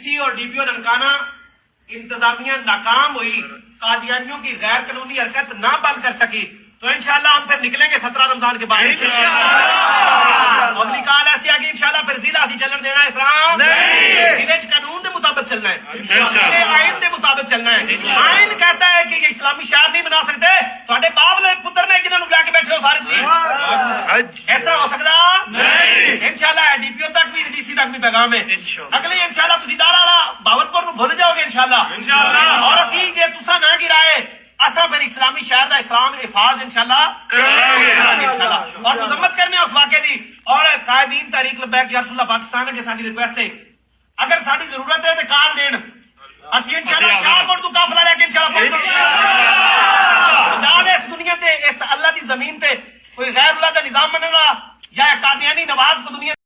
سی اور D P او ننکانہ انتظامیہ ناکام ہوئی، قادیانیوں کی غیر قانونی حرکت نہ بند کر سکی، تو انشاءاللہ ہم پھر نکلیں گے 17 رمضان کے بعد اگلی کال ایسی آگی انشاءاللہ پھر سیدھا سی چلن دینا اسلام سیدھے قانون دے مطابق چلنا ہے، آئین دے مطابق چلنا ہے۔ آئین کہتا ہے کہ یہ اسلامی شہر نہیں بنا سکتے، تھوڑے باپ نے پتر نے جنہوں لے کے بیٹھے ہو سارے تھی، ایسا ہو سکتا نہیں۔ انشاءاللہ ڈی پی او تک بھی ڈی سی تک بھی پیغام ہے، اگلی انشاءاللہ تسی دارا باولپور میں بھول جاؤ گے انشاءاللہ، اور اسی جے تسا نہ گرائے اسا پھر اسلامی شہر دا اسلام حفاظ انشاءاللہ انشاءاللہ، اور مذمت کرنے اس واقعے دی۔ اور قائدین تحریک لبیک یا رسول اللہ پاکستان کے ساری ریکویسٹ ہے، اگر ساری ضرورت ہے تو کال دین، اسی انشاءاللہ شاہ کوٹ تو قافلہ لے کے انشاءاللہ اس دنیا تے اس اللہ دی زمین تے کوئی غیر اللہ دا نظام بنے گا یا قادیانی نواز کو دنیا